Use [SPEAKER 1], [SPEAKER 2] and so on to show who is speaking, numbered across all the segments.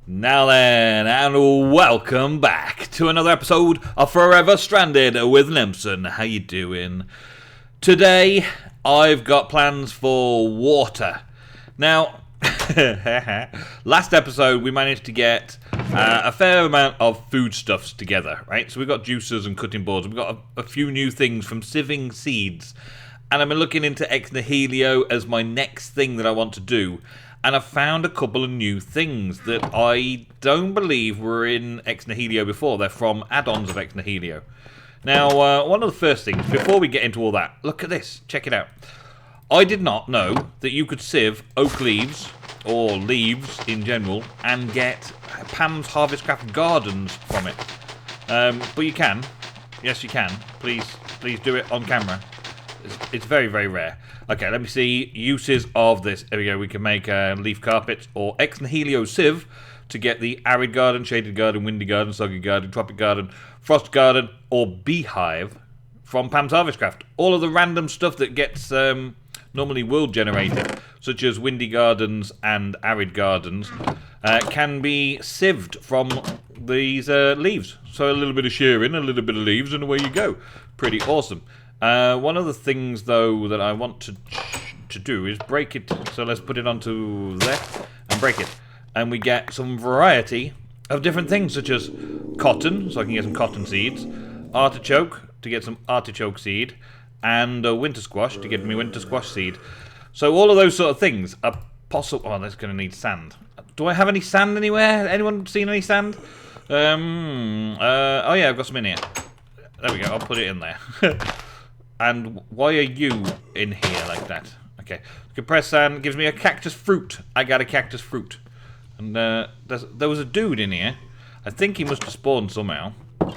[SPEAKER 1] Now then, and welcome back to another episode of Forever Stranded with Nemsun. How you doing? Today, I've got plans for water. Now, last episode we managed to get a fair amount of foodstuffs together, right? So we've got juicers and cutting boards. We've got a few new things from sieving seeds. And I've been looking into ex nihilo as my next thing that I want to do. And I've found a couple of new things that I don't believe were in ex nihilo before. They're from add-ons of ex nihilo. Now, one of the first things, before we get into all that, look at this. Check it out. I did not know that you could sieve oak leaves, or leaves in general, and get Pam's Harvestcraft gardens from it. But you can. Yes, you can. Please do it on camera. It's very, very rare. Okay, let me see uses of this. There we go. We can make leaf carpets or ex nihilo sieve to get the arid garden, shaded garden, windy garden, soggy garden, tropic garden, frost garden, or beehive from Pam's Harvestcraft. All of the random stuff that gets normally world generated, such as windy gardens and arid gardens, can be sieved from these leaves. So a little bit of shearing, a little bit of leaves, and away you go. Pretty awesome. One of the things, though, that I want to do is break it. So let's put it onto there and break it. And we get some variety of different things, such as cotton, so I can get some cotton seeds, artichoke, to get some artichoke seed, and winter squash, to get me winter squash seed. So all of those sort of things are possible. Oh, that's going to need sand. Do I have any sand anywhere? Anyone seen any sand? Oh, yeah, I've got some in here. There we go, I'll put it in there. And why are you in here like that? Okay. Compressed sand gives me a cactus fruit. I got a cactus fruit. And there was a dude in here. I think he must have spawned somehow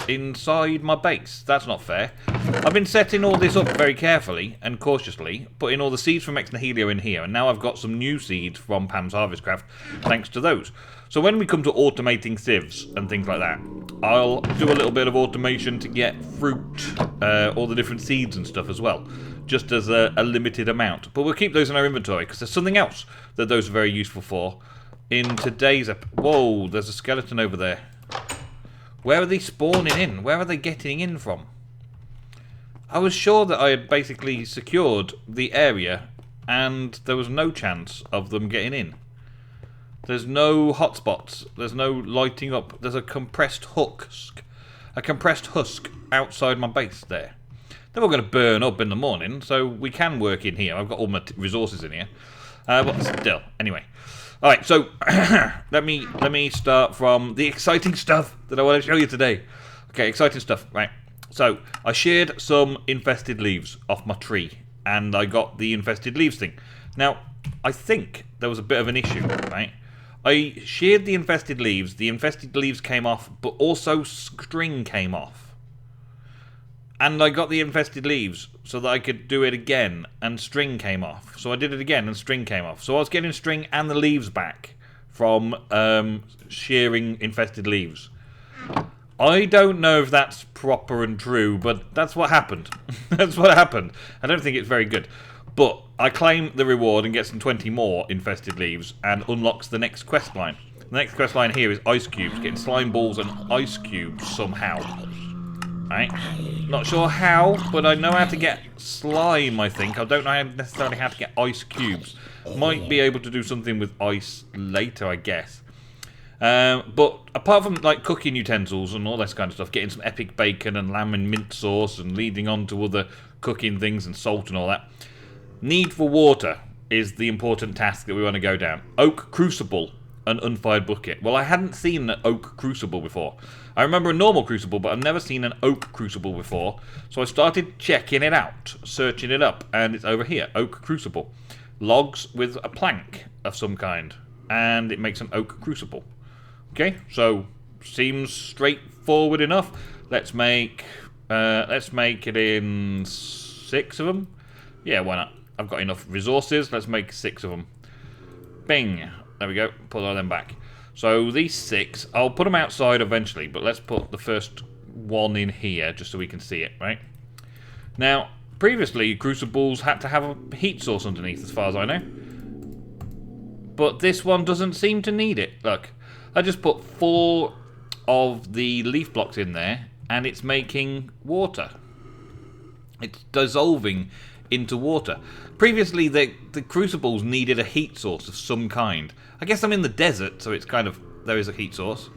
[SPEAKER 1] inside my base. That's not fair. I've been setting all this up very carefully and cautiously, putting all the seeds from ex nihilo in here, and now I've got some new seeds from Pam's Harvestcraft thanks to those. So when we come to automating sieves and things like that, I'll do a little bit of automation to get fruit, all the different seeds and stuff as well, just as a limited amount. But we'll keep those in our inventory, because there's something else that those are very useful for. In today's whoa, there's a skeleton over there. Where are they spawning in? Where are they getting in from? I was sure that I had basically secured the area, and there was no chance of them getting in. There's no hotspots. There's no lighting up. There's a compressed husk. A compressed husk outside my base there. They're all going to burn up in the morning, so we can work in here. I've got all my resources in here. But still, anyway. Alright, so let me start from the exciting stuff that I want to show you today. Okay, exciting stuff, right. So, I sheared some infested leaves off my tree, and I got the infested leaves thing. Now, I think there was a bit of an issue, right. I sheared the infested leaves came off, but also string came off. And I got the infested leaves so that I could do it again, and string came off. So I did it again, and string came off. So I was getting string and the leaves back from shearing infested leaves. I don't know if that's proper and true, but that's what happened. That's what happened. I don't think it's very good. But I claim the reward and get some 20 more infested leaves and unlocks the next quest line. The next quest line here is ice cubes, getting slime balls and ice cubes somehow. Right? Not sure how, but I know how to get slime, I think. I don't know necessarily how to get ice cubes. Might be able to do something with ice later, I guess. But apart from like cooking utensils and all this kind of stuff, getting some epic bacon and lamb and mint sauce and leading on to other cooking things and salt and all that, need for water is the important task that we want to go down. Oak Crucible, an Unfired Bucket. Well, I hadn't seen an Oak Crucible before. I remember a normal Crucible, but I've never seen an Oak Crucible before. So I started checking it out, searching it up, and it's over here, Oak Crucible. Logs with a plank of some kind, and it makes an Oak Crucible. Okay, so seems straightforward enough. Let's make it in 6 of them. Yeah, why not? I've got enough resources. Let's make 6 of them. Bing. There we go. Put all them back. So these 6, I'll put them outside eventually, but let's put the first one in here just so we can see it, right? Now, previously, crucibles had to have a heat source underneath, as far as I know. But this one doesn't seem to need it. Look, I just put 4 of the leaf blocks in there, and it's making water. It's dissolving into water. Previously, the crucibles needed a heat source of some kind. I guess I'm in the desert, so it's kind of... There is a heat source.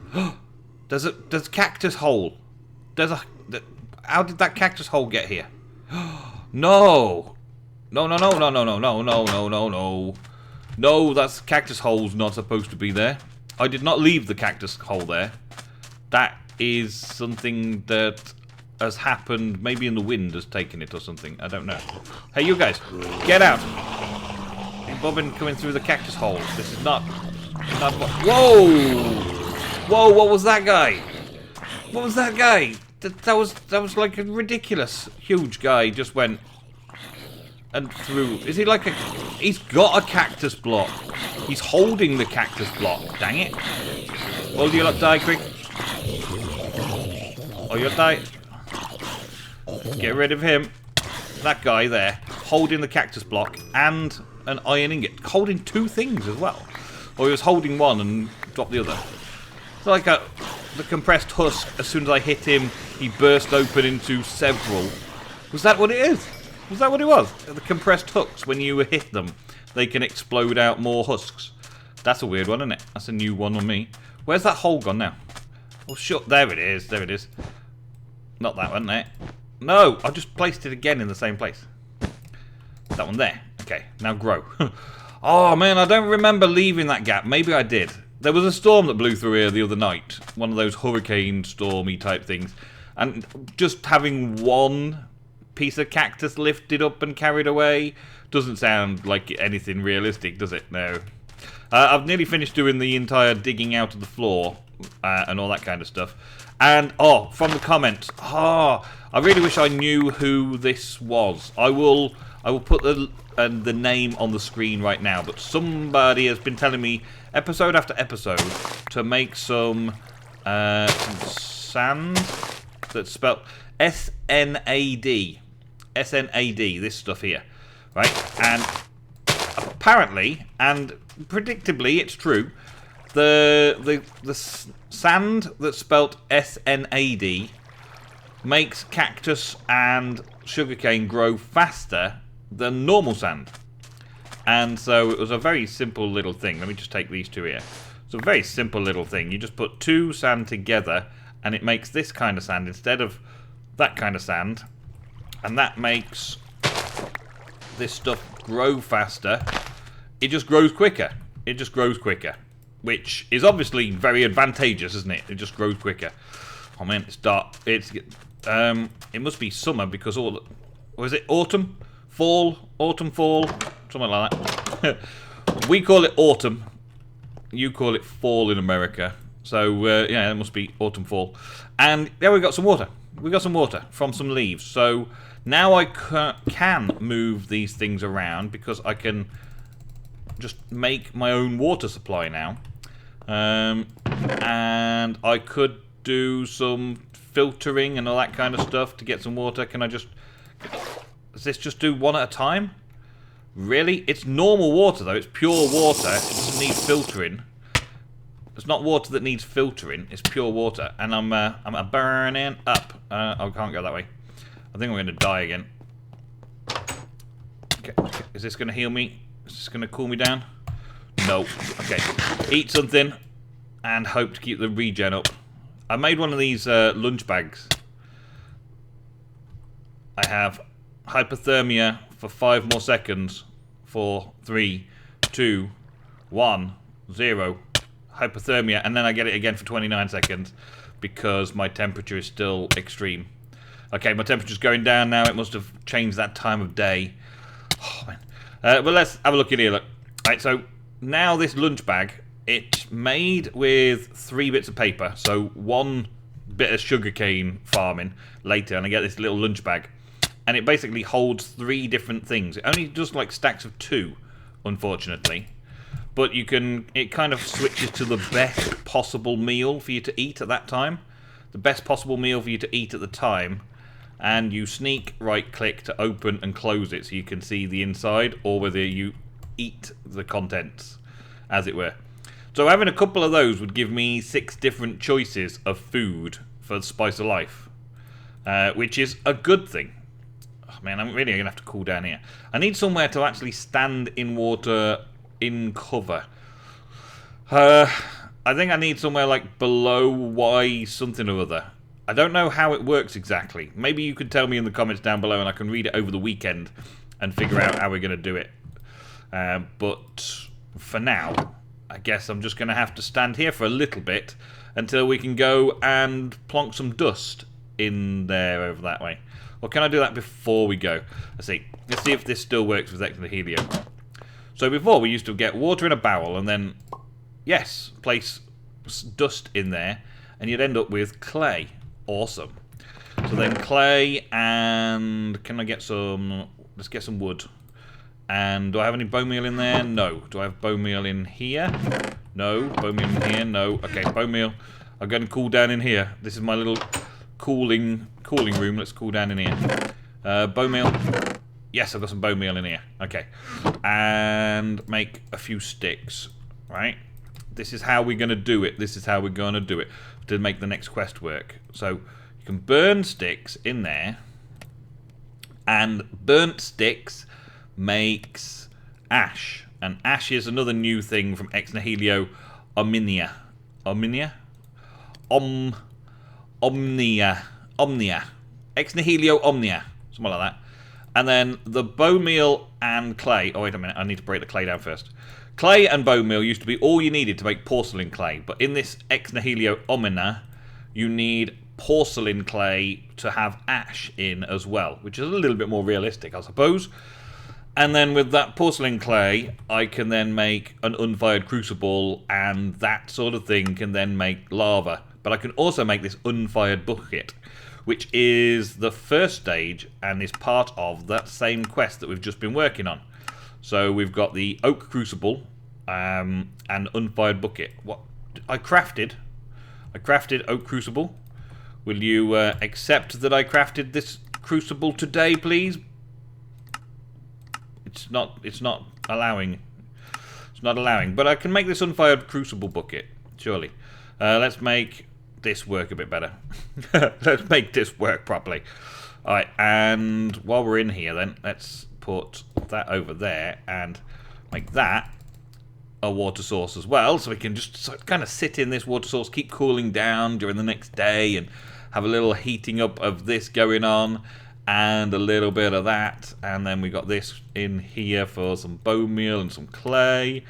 [SPEAKER 1] There's a cactus hole. How did that cactus hole get here? No! No, no, no, no, no, no, no, no, no, no, no. No, that's cactus hole's not supposed to be there. I did not leave the cactus hole there. That is something that has happened. Maybe in the wind has taken it or something. I don't know. Hey, you guys, get out! Bobbin coming through the cactus hole. This is not whoa! Whoa! What was that guy? What was that guy? That was like a ridiculous huge guy. Just went and through. Is he like a? He's got a cactus block. He's holding the cactus block. Dang it! Will you lot die quick? Oh, you'll die. Get rid of him. That guy there, holding the cactus block and an iron ingot, holding 2 things as well. Or he was holding one and dropped the other. It's like the compressed husk. As soon as I hit him, he burst open into several. Was that what it is? Was that what it was? The compressed hooks, when you hit them, they can explode out more husks. That's a weird one, isn't it? That's a new one on me. Where's that hole gone now? Oh, sure. There it is. There it is. Not that one there. No, I just placed it again in the same place. That one there. Okay, now grow. Oh, man, I don't remember leaving that gap. Maybe I did. There was a storm that blew through here the other night. One of those hurricane stormy type things. And just having one piece of cactus lifted up and carried away doesn't sound like anything realistic, does it? No. I've nearly finished doing the entire digging out of the floor and all that kind of stuff. And, oh, from the comments, I really wish I knew who this was. I will put the name on the screen right now, but somebody has been telling me episode after episode to make some sand that's spelled S-N-A-D. S-N-A-D, this stuff here, right? And apparently, and predictably, it's true, the sand that's spelt S-N-A-D makes cactus and sugarcane grow faster than normal sand. And so it was a very simple little thing. Let me just take these 2 here. It's a very simple little thing. You just put 2 sand together and it makes this kind of sand instead of that kind of sand. And that makes this stuff grow faster. It just grows quicker. It just grows quicker. Which is obviously very advantageous, isn't it? It just grows quicker. Oh man, it's dark. It must be summer because or is it autumn? Fall? Autumn, fall? Something like that. We call it autumn. You call it fall in America. So, yeah, it must be autumn, fall. And there we got some water. We got some water from some leaves. So now I can move these things around because I can just make my own water supply now. And I could do some filtering and all that kind of stuff to get some water. Can I just... Does this just do one at a time? Really? It's normal water, though. It's pure water. It doesn't need filtering. It's not water that needs filtering. It's pure water. And I'm burning up. I can't go that way. I think I'm going to die again. Okay. Is this going to heal me? Is this going to cool me down? No. Okay. Eat something and hope to keep the regen up. I made one of these lunch bags. I have hypothermia for 5 more seconds. 4, 3, 2, 1, 0. Hypothermia, and then I get it again for 29 seconds because my temperature is still extreme. Okay, my temperature's going down now. It must have changed that time of day. Oh, man. But let's have a look in here. Look. Right, so now this lunch bag, it's made with 3 bits of paper. So 1 bit of sugarcane farming later, and I get this little lunch bag. And it basically holds 3 different things. It only does like stacks of 2, unfortunately. But you can, it kind of switches to the best possible meal for you to eat at that time. The best possible meal for you to eat at the time. And you sneak right click to open and close it so you can see the inside or whether you eat the contents. as it were. So having a couple of those would give me 6 different choices of food for the Spice of Life, which is a good thing. Oh, man, I'm really going to have to cool down here. I need somewhere to actually stand in water in cover. I think I need somewhere like below Y something or other. I don't know how it works exactly. Maybe you could tell me in the comments down below and I can read it over the weekend and figure out how we're going to do it. But for now, I guess I'm just going to have to stand here for a little bit until we can go and plonk some dust in there over that way. Or can I do that before we go? Let's see if this still works with extra helium. So before we used to get water in a barrel and then, yes, place dust in there and you'd end up with clay. Awesome. So then clay and can I get some, let's get some wood. And do I have any bone meal in there? No. Do I have bone meal in here? No. Bone meal in here? No. Okay, bone meal. I'm going to cool down in here. This is my little cooling room. Let's cool down in here. Bone meal. Yes, I've got some bone meal in here. Okay. And make a few sticks. Right? This is how we're going to do it. This is how we're going to do it to make the next quest work. So you can burn sticks in there. And burnt sticks makes ash, and ash is another new thing from Ex Nihilo Omnia. Omnia? Omnia. Ex Nihilo Omnia. Something like that. And then the bone meal and clay. Oh, wait a minute. I need to break the clay down first. Clay and bone meal used to be all you needed to make porcelain clay, but in this Ex Nihilo Omnia, you need porcelain clay to have ash in as well, which is a little bit more realistic, I suppose. And then with that porcelain clay, I can then make an unfired crucible, and that sort of thing can then make lava. But I can also make this unfired bucket, which is the first stage and is part of that same quest that we've just been working on. So we've got the oak crucible and unfired bucket. What I crafted oak crucible. Will you accept that I crafted this crucible today, please? It's not allowing. It's not allowing. But I can make this unfired crucible bucket, surely. Let's make this work a bit better. Let's make this work properly. Alright, and while we're in here then, let's put that over there and make that a water source as well, so we can just kind of sit in this water source, keep cooling down during the next day, and have a little heating up of this going on, and a little bit of that, and then we got this in here for some bone meal and some clay.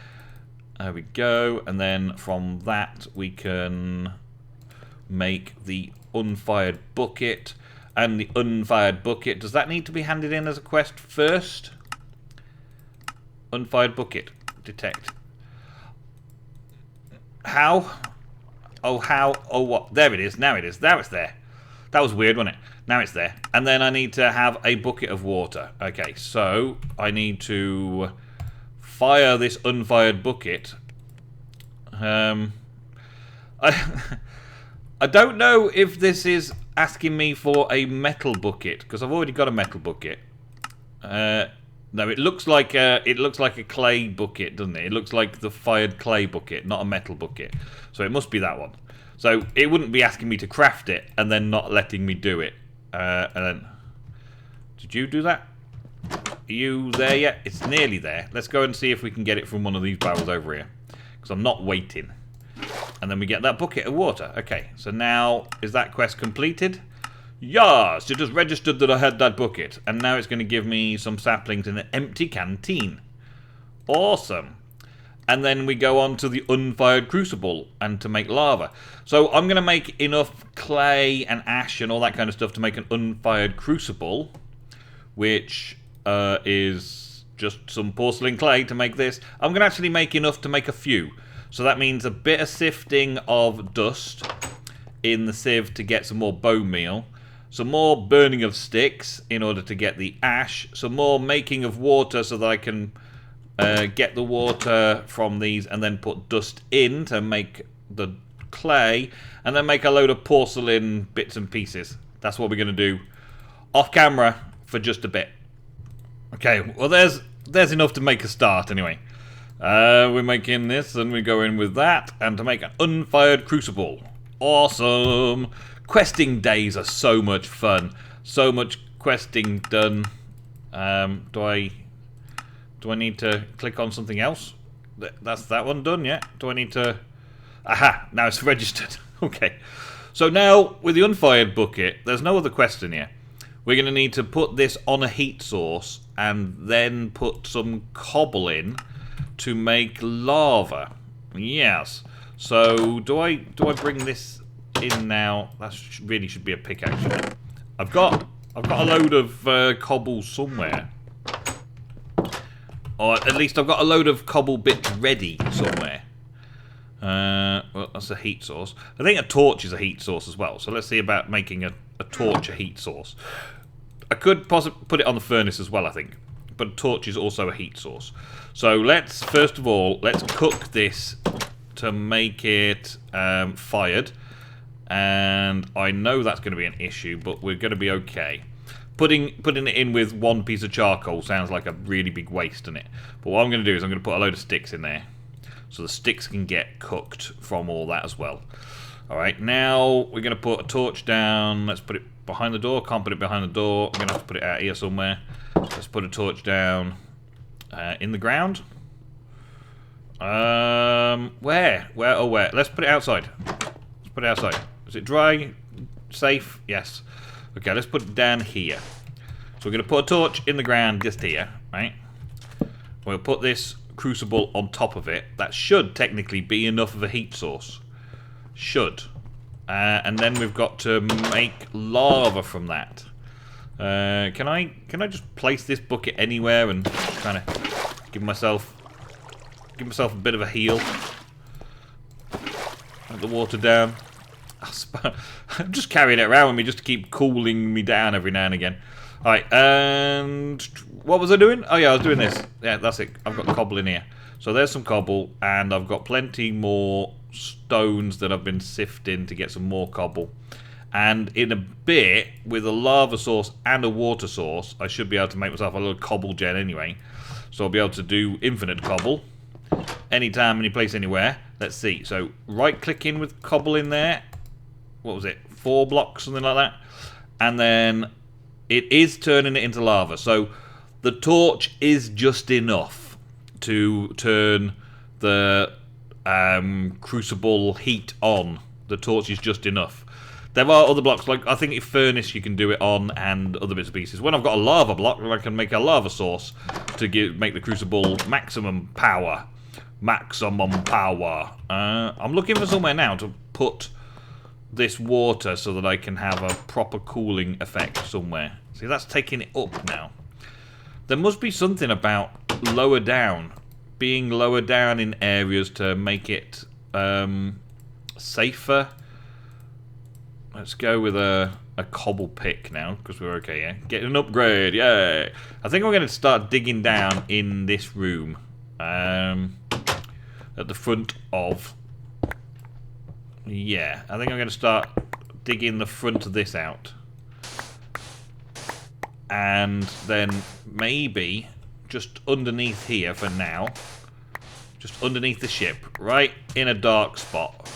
[SPEAKER 1] There we go, and then from that we can make the unfired bucket. And the unfired bucket, does that need to be handed in as a quest first? Unfired bucket, detect. How? Oh, how? Oh, what? There it is. Now it is. Now it's there. That was weird, wasn't it? Now it's there. And then I need to have a bucket of water. Okay, so I need to fire this unfired bucket. I don't know if this is asking me for a metal bucket, because I've already got a metal bucket. No, it looks like a clay bucket, doesn't it? It looks like the fired clay bucket, not a metal bucket. So it must be that one. So it wouldn't be asking me to craft it and then not letting me do it. And then, did you do that? Are you there yet? It's nearly there. Let's go and see if we can get it from one of these barrels over here, because I'm not waiting. And then we get that bucket of water. Okay, so now, is that quest completed? Yes, it just registered that I had that bucket. And now it's going to give me some saplings in an empty canteen. Awesome. And then we go on to the unfired crucible and to make lava. So I'm going to make enough clay and ash and all that kind of stuff to make an unfired crucible, which is just some porcelain clay to make this. I'm going to actually make enough to make a few. So that means a bit of sifting of dust in the sieve to get some more bone meal, some more burning of sticks in order to get the ash, some more making of water so that I can get the water from these and then put dust in to make the clay, and then make a load of porcelain bits and pieces. That's what we're going to do off camera for just a bit. Okay, well there's enough to make a start anyway. We're making this, and we go in with that, and to make an unfired crucible. Awesome! Questing days are so much fun. So much questing done. Do I need to click on something else? That's that one done, yeah? Do I need to... Aha! Now it's registered. Okay. So now, with the Unfired Bucket, there's no other quest in here. We're going to need to put this on a heat source, and then put some cobble in to make lava. Yes. So, do I bring this in now? That really should be a pickaxe. I've got a load of cobble somewhere. Or at least I've got a load of cobble bits ready somewhere. Well, that's a heat source. I think a torch is a heat source as well. So let's see about making a torch a heat source. I could possibly put it on the furnace as well, I think. But a torch is also a heat source. So let's, first of all, let's cook this to make it fired. And I know that's going to be an issue, but we're going to be okay. Putting it in with one piece of charcoal sounds like a really big waste, doesn't it? But what I'm going to do is I'm going to put a load of sticks in there. So the sticks can get cooked from all that as well. Alright, now we're going to put a torch down. Let's put it behind the door. Can't put it behind the door. I'm going to have to put it out here somewhere. Let's put a torch down in the ground. Where? Oh, where? Let's put it outside. Let's put it outside. Is it dry? Safe? Yes. Okay, let's put it down here. So we're going to put a torch in the ground just here, right? We'll put this crucible on top of it. That should technically be enough of a heat source. Should. And then we've got to make lava from that. Can I just place this bucket anywhere and kind of give myself a bit of a heal? Let the water down. I'm just carrying it around with me just to keep cooling me down every now and again. Alright, and what was I doing? Oh yeah, I was doing this. Yeah, that's it. I've got cobble in here. So there's some cobble, and I've got plenty more stones that I've been sifting to get some more cobble. And in a bit, with a lava source and a water source, I should be able to make myself a little cobble gen anyway. So I'll be able to do infinite cobble. Anytime, any place, anywhere. Let's see. So right-click in with cobble in there. What was it? 4 blocks, something like that. And then it is turning it into lava. So the torch is just enough to turn the crucible heat on. The torch is just enough. There are other blocks, like I think a furnace you can do it on, and other bits and pieces. When I've got a lava block, I can make a lava source to make the crucible maximum power. Maximum power. I'm looking for somewhere now to put this water so that I can have a proper cooling effect somewhere. See, that's taking it up now. There must be something about lower down. Being lower down in areas to make it safer. Let's go with a cobble pick now, because we're okay, yeah? Get an upgrade, yay! I think we're going to start digging down in this room. At the front of... Yeah, I think I'm going to start digging the front of this out. And then maybe just underneath here for now. Just underneath the ship, right in a dark spot.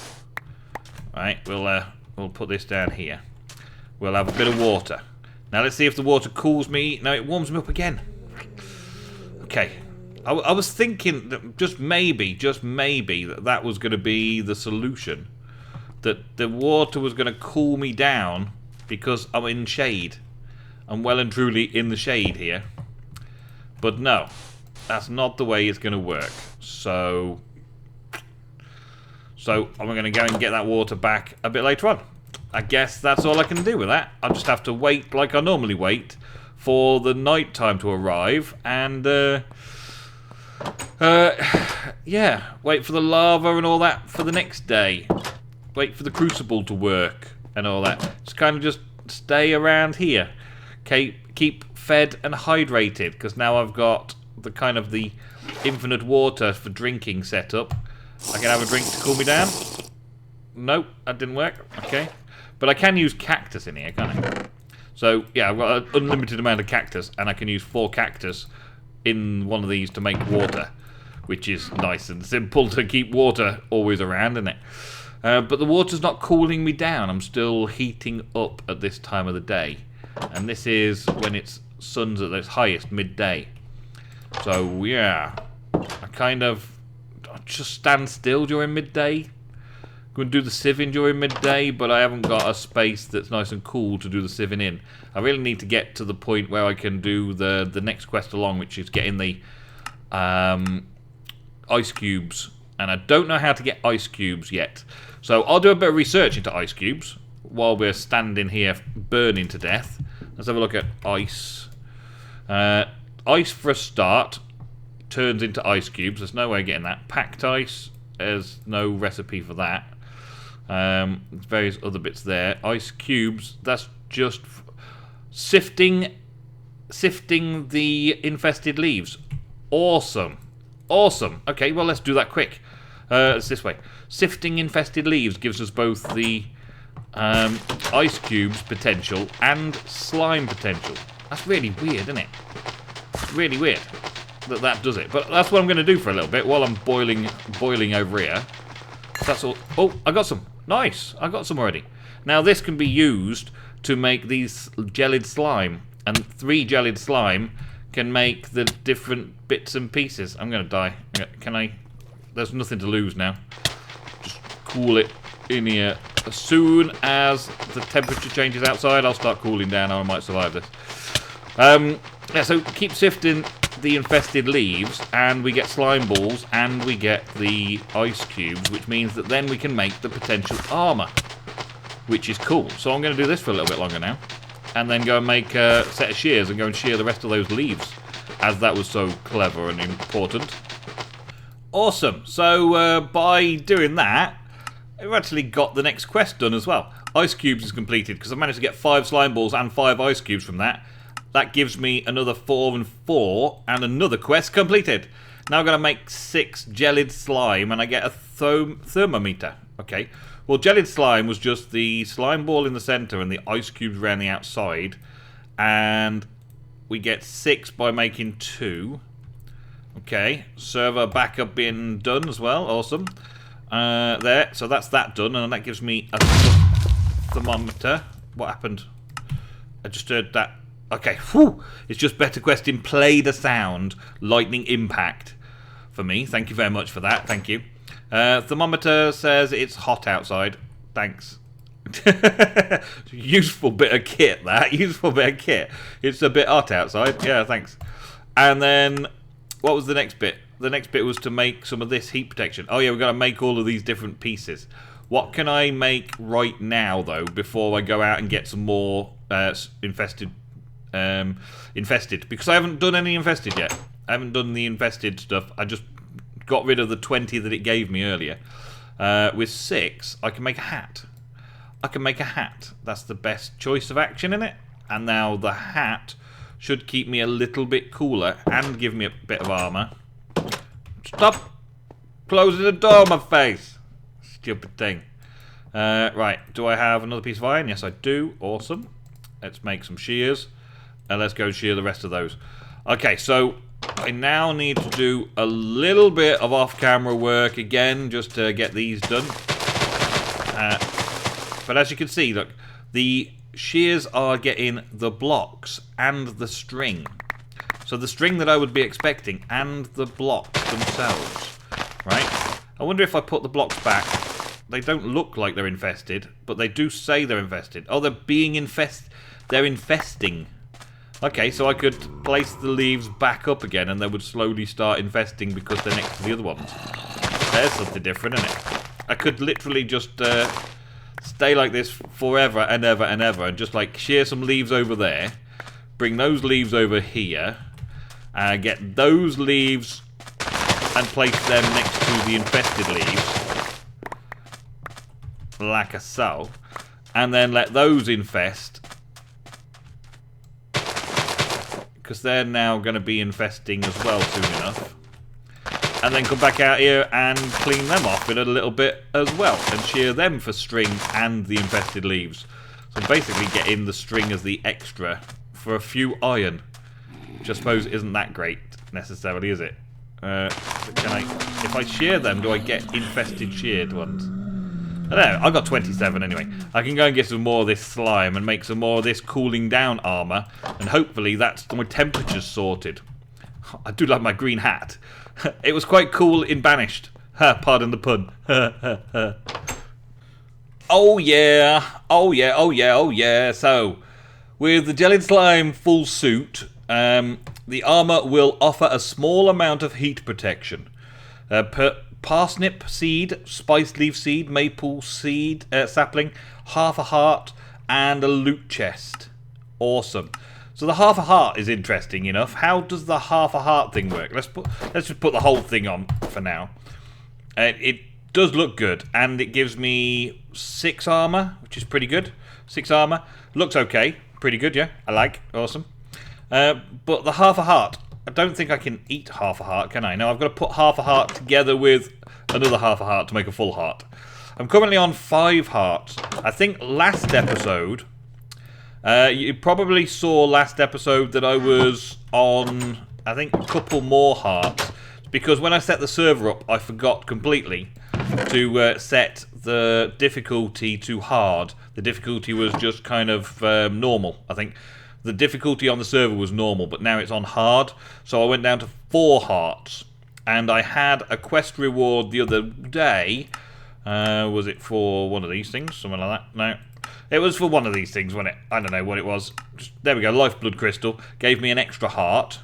[SPEAKER 1] Right, we'll put this down here. We'll have a bit of water. Now let's see if the water cools me. No, it warms me up again. Okay. I was thinking that just maybe that was going to be the solution. That the water was going to cool me down because I'm in shade. I'm well and truly in the shade here. But no, that's not the way it's going to work. So I'm going to go and get that water back a bit later on. I guess that's all I can do with that. I'll just have to wait like I normally wait for the night time to arrive and yeah, wait for the lava and all that for the next day. Wait for the crucible to work and all that. Just kind of just stay around here. Keep fed and hydrated, because now I've got the kind of the infinite water for drinking set up. I can have a drink to cool me down. Nope, that didn't work. Okay. But I can use cactus in here, can't I? So, yeah, I've got an unlimited amount of cactus, and I can use 4 cactus in one of these to make water. which is nice and simple to keep water always around, isn't it? But the water's not cooling me down. I'm still heating up at this time of the day. And this is when it's sun's at its highest, midday. So, yeah. I just stand still during midday. Going to do the sieving during midday, but I haven't got a space that's nice and cool to do the sieving in. I really need to get to the point where I can do the next quest along, which is getting the ice cubes. And I don't know how to get ice cubes yet. So I'll do a bit of research into ice cubes while we're standing here burning to death. Let's have a look at ice. Ice for a start turns into ice cubes. There's no way of getting that. Packed ice, there's no recipe for that. Various other bits there. Ice cubes, that's just sifting the infested leaves. Awesome. Awesome. Okay, well, let's do that quick. It's this way. Sifting infested leaves gives us both the ice cubes potential and slime potential. That's really weird, isn't it? Really weird that does it. But that's what I'm going to do for a little bit while I'm boiling over here. That's all. Oh, I got some. Nice. I got some already. Now this can be used to make these jellied slime, and 3 jellied slime can make the different bits and pieces. I'm going to die. Can I? There's nothing to lose now. Just cool it in here. As soon as the temperature changes outside, I'll start cooling down. I might survive this. Yeah, so keep sifting the infested leaves, and we get slime balls, and we get the ice cubes, which means that then we can make the potential armor, which is cool. So I'm going to do this for a little bit longer now, and then go and make a set of shears and go and shear the rest of those leaves, as that was so clever and important. Awesome. So by doing that, I've actually got the next quest done as well. Ice cubes is completed because I managed to get 5 slime balls and 5 ice cubes from that. That gives me another 4 and 4 and another quest completed. Now I've got to make 6 jellied slime and I get a thermometer. Okay. Well, jellied slime was just the slime ball in the center and the ice cubes around the outside. And we get 6 by making 2. Okay. Server backup being done as well. Awesome. There. So that's that done. And that gives me a thermometer. What happened? I just heard that. Okay, whew. It's just better question. Play the sound. Lightning impact for me. Thank you very much for that. Thank you. Thermometer says it's hot outside. Thanks. Useful bit of kit, that. Useful bit of kit. It's a bit hot outside. Yeah, thanks. And then, what was the next bit? The next bit was to make some of this heat protection. Oh yeah, we've got to make all of these different pieces. What can I make right now, though, before I go out and get some more infested? Because I haven't done any infested yet. I haven't done the infested stuff. I just got rid of the 20 that it gave me earlier. With 6, I can make a hat. I can make a hat. That's the best choice of action in it. And now the hat should keep me a little bit cooler and give me a bit of armor. Stop closing the door on my face. Stupid thing. Right, do I have another piece of iron? Yes, I do. Awesome. Let's make some shears. And let's go shear the rest of those. Okay, so I now need to do a little bit of off-camera work again, just to get these done. But as you can see, look, the shears are getting the blocks and the string. So the string that I would be expecting and the blocks themselves, right? I wonder if I put the blocks back. They don't look like they're infested, but they do say they're infested. Oh, they're being infested. They're infesting. Okay, so I could place the leaves back up again and they would slowly start infesting because they're next to the other ones. There's something different, isn't it? I could literally just stay like this forever and ever and ever and just like shear some leaves over there, bring those leaves over here, get those leaves and place them next to the infested leaves, like so, and then let those infest. Because they're now going to be infesting as well soon enough. And then come back out here and clean them off in a little bit as well. And shear them for string and the infested leaves. So basically getting the string as the extra for a few iron. Which I suppose isn't that great necessarily, is it? Can I... If I shear them, do I get infested sheared ones? I don't know. I got 27 anyway. I can go and get some more of this slime and make some more of this cooling down armor. And hopefully that's my temperatures sorted. I do like my green hat. It was quite cool in Banished. Pardon the pun. Oh yeah. Oh yeah. Oh yeah. Oh yeah. So, with the Jellied Slime full suit, the armor will offer a small amount of heat protection. Parsnip seed, spiced leaf seed, maple seed, sapling, half a heart, and a loot chest. Awesome. So the half a heart is interesting enough. How does the half a heart thing work? Let's just put the whole thing on for now. It does look good, and it gives me 6 armor, which is pretty good. 6 armor. Looks okay. Pretty good, yeah. I like. Awesome. But the half a heart, I don't think I can eat half a heart, can I? No, I've got to put half a heart together with another half a heart to make a full heart. I'm currently on 5 hearts. I think last episode, you probably saw last episode that I was on, I think, a couple more hearts. Because when I set the server up, I forgot completely to set the difficulty to hard. The difficulty was just kind of normal, I think. The difficulty on the server was normal, but now it's on hard. So I went down to 4 hearts. And I had a quest reward the other day. Was it for one of these things? Something like that? No. It was for one of these things, wasn't it? I don't know what it was. There we go. Lifeblood Crystal. Gave me an extra heart.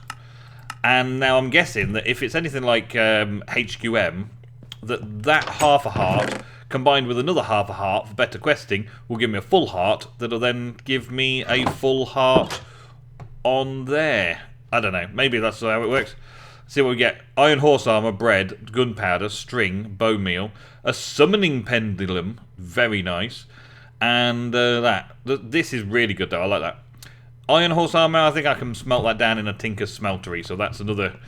[SPEAKER 1] And now I'm guessing that if it's anything like HQM, that half a heart combined with another half a heart for better questing will give me a full heart that'll then give me a full heart on there. I don't know. Maybe that's how it works. See what we get. Iron horse armor, bread, gunpowder, string, bone meal, a summoning pendulum, very nice, and that. This is really good though, I like that. Iron horse armor, I think I can smelt that down in a tinker's smeltery, so that's another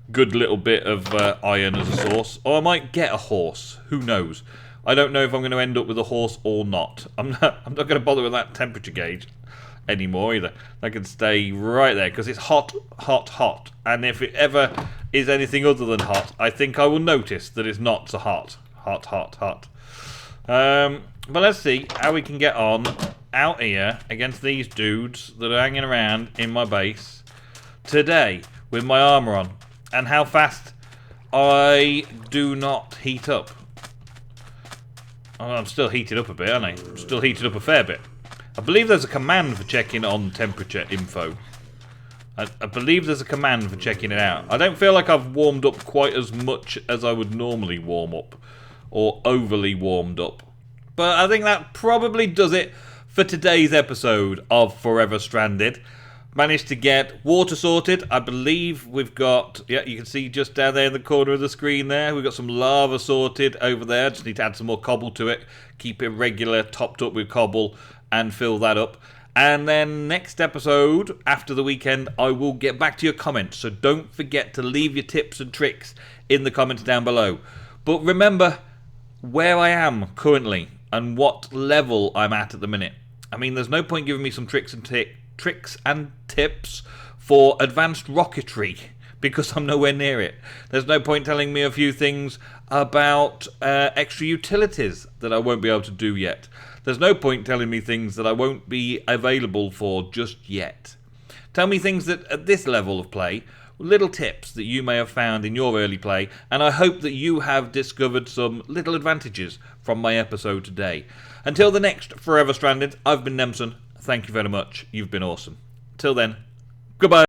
[SPEAKER 1] good little bit of iron as a source. Or I might get a horse, who knows. I don't know if I'm going to end up with a horse or not. I'm not going to bother with that temperature gauge anymore either. I can stay right there because it's hot, hot, hot. And if it ever is anything other than hot, I think I will notice that it's not so hot. Hot, hot, hot. But let's see how we can get on out here against these dudes that are hanging around in my base today with my armor on. And how fast I do not heat up. Oh, I'm still heated up a bit, aren't I? I'm still heated up a fair bit. I believe there's a command for checking on temperature info. I believe there's a command for checking it out. I don't feel like I've warmed up quite as much as I would normally warm up. Or overly warmed up. But I think that probably does it for today's episode of Forever Stranded. Managed to get water sorted. I believe we've got, yeah, you can see just down there in the corner of the screen there, we've got some lava sorted over there. Just need to add some more cobble to it. Keep it regular, topped up with cobble, and fill that up. And then next episode, after the weekend, I will get back to your comments. So don't forget to leave your tips and tricks in the comments down below. But remember where I am currently and what level I'm at the minute. I mean, there's no point giving me some tricks and tips for advanced rocketry because I'm nowhere near it. There's no point telling me a few things about extra utilities that I won't be able to do yet. There's no point telling me things that I won't be available for just yet. Tell me things that at this level of play, little tips that you may have found in your early play, and I hope that you have discovered some little advantages from my episode today. Until the next Forever Stranded, I've been Nemsun. Thank you very much. You've been awesome. Till then, goodbye.